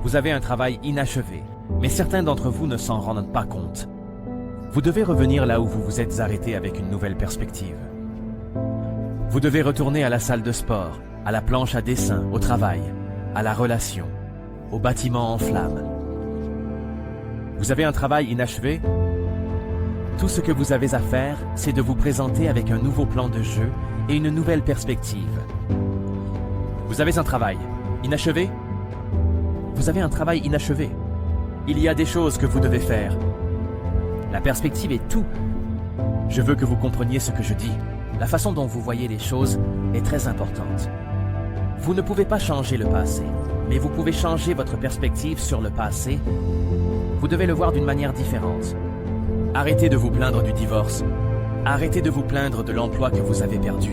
Vous avez un travail inachevé, mais certains d'entre vous ne s'en rendent pas compte. Vous devez revenir là où vous vous êtes arrêté avec une nouvelle perspective. Vous devez retourner à la salle de sport, à la planche à dessin, au travail, à la relation, au bâtiment en flammes. Vous avez un travail inachevé? Tout ce que vous avez à faire, c'est de vous présenter avec un nouveau plan de jeu et une nouvelle perspective. Vous avez un travail inachevé? Vous avez un travail inachevé. Il y a des choses que vous devez faire. La perspective est tout. Je veux que vous compreniez ce que je dis. La façon dont vous voyez les choses est très importante. Vous ne pouvez pas changer le passé, mais vous pouvez changer votre perspective sur le passé. Vous devez le voir d'une manière différente. Arrêtez de vous plaindre du divorce. Arrêtez de vous plaindre de l'emploi que vous avez perdu.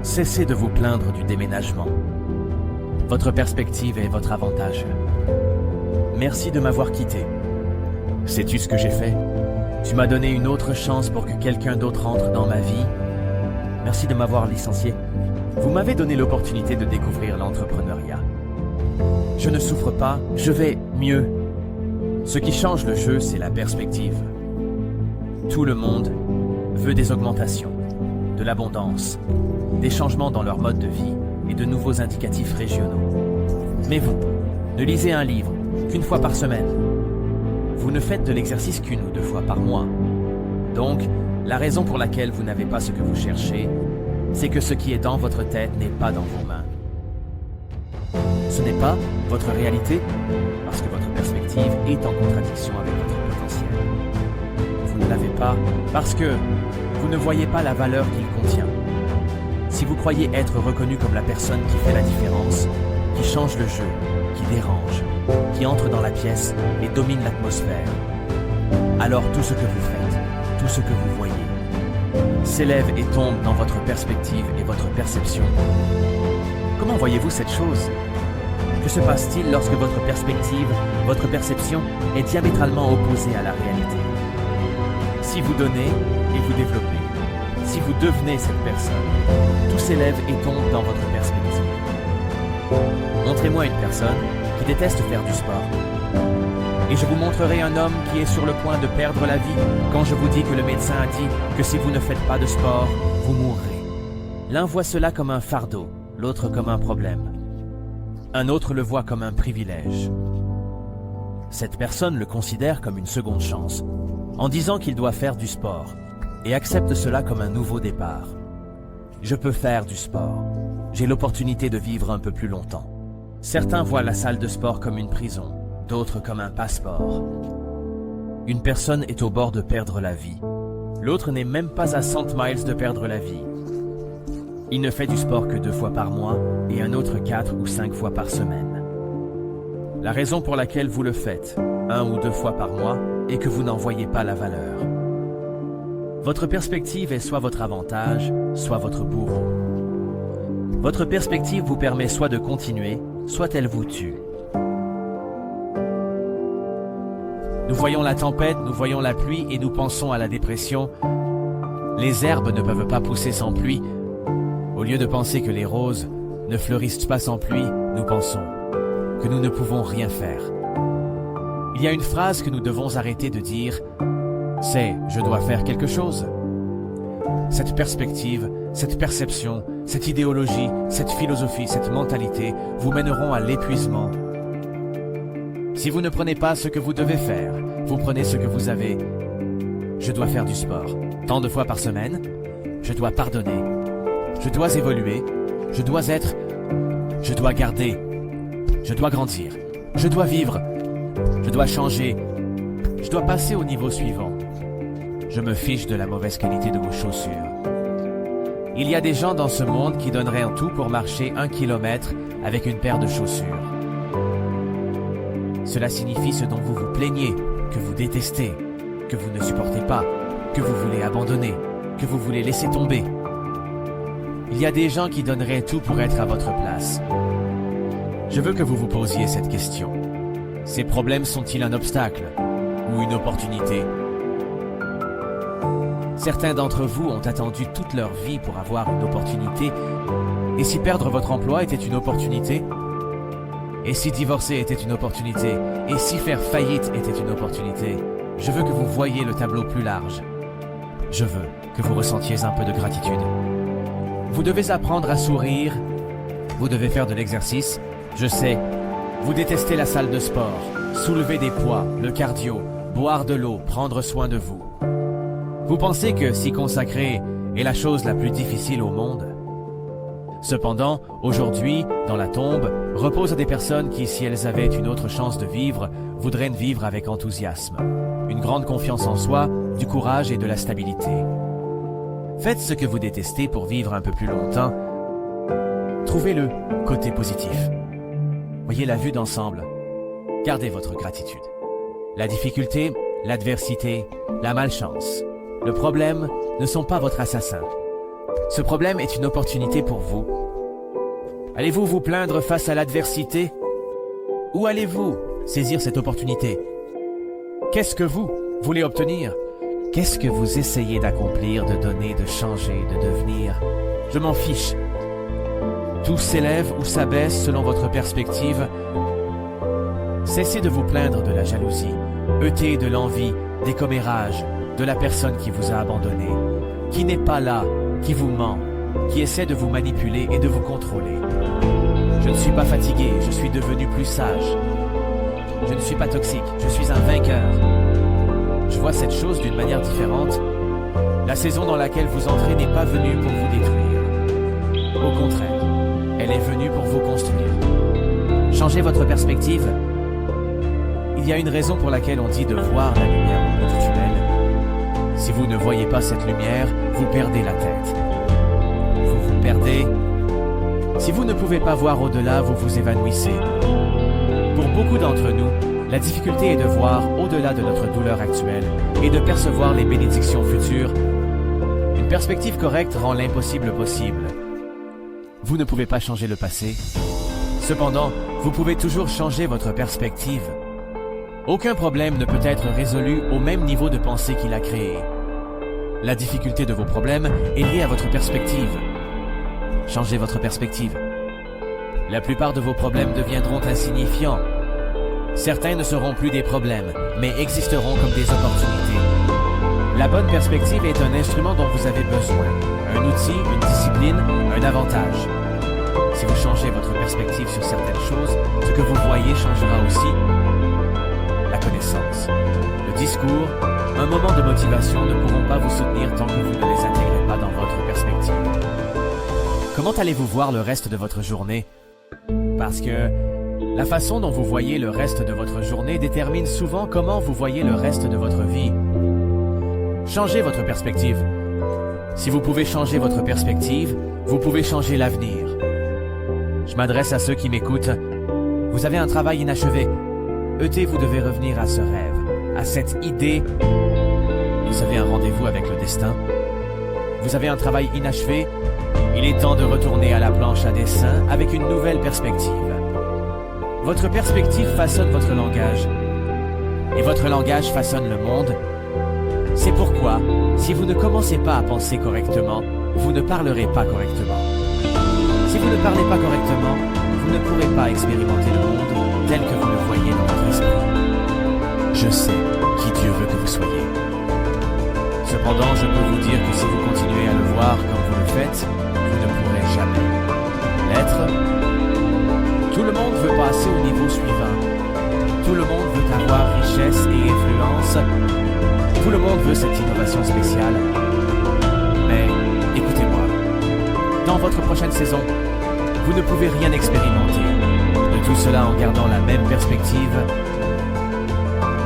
Cessez de vous plaindre du déménagement. Votre perspective est votre avantage. Merci de m'avoir quitté. Sais-tu ce que j'ai fait? Tu m'as donné une autre chance pour que quelqu'un d'autre entre dans ma vie. Merci de m'avoir licencié. Vous m'avez donné l'opportunité de découvrir l'entrepreneuriat. Je ne souffre pas, je vais mieux. Ce qui change le jeu, c'est la perspective. Tout le monde veut des augmentations, de l'abondance, des changements dans leur mode de vie et de nouveaux indicatifs régionaux. Mais vous, ne lisez un livre qu'une fois par semaine. Vous ne faites de l'exercice qu'une ou deux fois par mois. Donc, la raison pour laquelle vous n'avez pas ce que vous cherchez, c'est que ce qui est dans votre tête n'est pas dans vos mains. Ce n'est pas votre réalité, parce que votre perspective est en contradiction avec votre potentiel. Vous ne l'avez pas parce que vous ne voyez pas la valeur qu'il contient. Si vous croyez être reconnu comme la personne qui fait la différence, qui change le jeu, qui dérange, qui entre dans la pièce et domine l'atmosphère, alors tout ce que vous faites, tout ce que vous voyez, s'élève et tombe dans votre perspective et votre perception. Comment voyez-vous cette chose? Que se passe-t-il lorsque votre perspective, votre perception est diamétralement opposée à la réalité? Si vous donnez et vous développez, si vous devenez cette personne, tout s'élève et tombe dans votre perspective. Montrez-moi une personne qui déteste faire du sport. Et je vous montrerai un homme qui est sur le point de perdre la vie quand je vous dis que le médecin a dit que si vous ne faites pas de sport, vous mourrez. L'un voit cela comme un fardeau, l'autre comme un problème. Un autre le voit comme un privilège. Cette personne le considère comme une seconde chance, en disant qu'il doit faire du sport, et accepte cela comme un nouveau départ. Je peux faire du sport. J'ai l'opportunité de vivre un peu plus longtemps. Certains voient la salle de sport comme une prison, d'autres comme un passeport. Une personne est au bord de perdre la vie. L'autre n'est même pas à 100 miles de perdre la vie. Il ne fait du sport que 2 fois par mois et un autre 4 ou 5 fois par semaine. La raison pour laquelle vous le faites 1 ou 2 fois par mois est que vous n'en voyez pas la valeur. Votre perspective est soit votre avantage, soit votre bourreau. Votre perspective vous permet soit de continuer, soit elle vous tue. Nous voyons la tempête, nous voyons la pluie et nous pensons à la dépression. Les herbes ne peuvent pas pousser sans pluie. Au lieu de penser que les roses ne fleurissent pas sans pluie, nous pensons que nous ne pouvons rien faire. Il y a une phrase que nous devons arrêter de dire, c'est « je dois faire quelque chose ». Cette perspective, cette perception, cette idéologie, cette philosophie, cette mentalité vous mèneront à l'épuisement. Si vous ne prenez pas ce que vous devez faire, vous prenez ce que vous avez. Je dois faire du sport, tant de fois par semaine. Je dois pardonner. Je dois évoluer. Je dois être. Je dois garder. Je dois grandir. Je dois vivre. Je dois changer. Je dois passer au niveau suivant. Je me fiche de la mauvaise qualité de vos chaussures. Il y a des gens dans ce monde qui donneraient en tout pour marcher 1 kilomètre avec une paire de chaussures. Cela signifie ce dont vous vous plaignez, que vous détestez, que vous ne supportez pas, que vous voulez abandonner, que vous voulez laisser tomber. Il y a des gens qui donneraient tout pour être à votre place. Je veux que vous vous posiez cette question. Ces problèmes sont-ils un obstacle ou une opportunité? Certains d'entre vous ont attendu toute leur vie pour avoir une opportunité. Et si perdre votre emploi était une opportunité? Et si divorcer était une opportunité, et si faire faillite était une opportunité, je veux que vous voyiez le tableau plus large. Je veux que vous ressentiez un peu de gratitude. Vous devez apprendre à sourire, vous devez faire de l'exercice, je sais. Vous détestez la salle de sport, soulever des poids, le cardio, boire de l'eau, prendre soin de vous. Vous pensez que s'y consacrer est la chose la plus difficile au monde? Cependant, aujourd'hui, dans la tombe, reposent des personnes qui, si elles avaient une autre chance de vivre, voudraient vivre avec enthousiasme, une grande confiance en soi, du courage et de la stabilité. Faites ce que vous détestez pour vivre un peu plus longtemps. Trouvez le côté positif. Voyez la vue d'ensemble. Gardez votre gratitude. La difficulté, l'adversité, la malchance, le problème ne sont pas votre assassin. Ce problème est une opportunité pour vous. Allez-vous vous plaindre face à l'adversité? Ou allez-vous saisir cette opportunité? Qu'est-ce que vous voulez obtenir? Qu'est-ce que vous essayez d'accomplir, de donner, de changer, de devenir? Je m'en fiche. Tout s'élève ou s'abaisse selon votre perspective. Cessez de vous plaindre de la jalousie, ôtez de l'envie, des commérages, de la personne qui vous a abandonné, qui n'est pas là, qui vous ment, qui essaie de vous manipuler et de vous contrôler. Je ne suis pas fatigué, je suis devenu plus sage. Je ne suis pas toxique, je suis un vainqueur. Je vois cette chose d'une manière différente. La saison dans laquelle vous entrez n'est pas venue pour vous détruire. Au contraire, elle est venue pour vous construire. Changez votre perspective. Il y a une raison pour laquelle on dit de voir la lumière au bout du tunnel. Si vous ne voyez pas cette lumière, vous perdez la tête. Vous vous perdez. Si vous ne pouvez pas voir au-delà, vous vous évanouissez. Pour beaucoup d'entre nous, la difficulté est de voir au-delà de notre douleur actuelle et de percevoir les bénédictions futures. Une perspective correcte rend l'impossible possible. Vous ne pouvez pas changer le passé. Cependant, vous pouvez toujours changer votre perspective. Aucun problème ne peut être résolu au même niveau de pensée qu'il a créé. La difficulté de vos problèmes est liée à votre perspective. Changez votre perspective. La plupart de vos problèmes deviendront insignifiants. Certains ne seront plus des problèmes, mais existeront comme des opportunités. La bonne perspective est un instrument dont vous avez besoin. Un outil, une discipline, un avantage. Si vous changez votre perspective sur certaines choses, ce que vous voyez changera aussi. La connaissance, le discours, un moment de motivation ne pourront pas vous soutenir tant que vous ne les intégrez pas dans votre perspective. Comment allez-vous voir le reste de votre journée? Parce que la façon dont vous voyez le reste de votre journée détermine souvent comment vous voyez le reste de votre vie. Changez votre perspective. Si vous pouvez changer votre perspective, vous pouvez changer l'avenir. Je m'adresse à ceux qui m'écoutent. Vous avez un travail inachevé. Vous devez revenir à ce rêve, à cette idée. Vous avez un rendez-vous avec le destin. Vous avez un travail inachevé. Il est temps de retourner à la planche à dessin avec une nouvelle perspective. Votre perspective façonne votre langage. Et votre langage façonne le monde. C'est pourquoi, si vous ne commencez pas à penser correctement, vous ne parlerez pas correctement. Si vous ne parlez pas correctement, vous ne pourrez pas expérimenter le monde tel que vous le voyez dans votre esprit. Je sais qui Dieu veut que vous soyez. Cependant, je peux vous dire que si vous continuez à le voir comme vous le faites, vous ne pourrez jamais l'être. Tout le monde veut passer au niveau suivant. Tout le monde veut avoir richesse et influence. Tout le monde veut cette innovation spéciale. Mais écoutez-moi, dans votre prochaine saison, vous ne pouvez rien expérimenter. De tout cela en gardant la même perspective.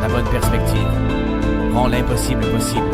La bonne perspective rend l'impossible possible.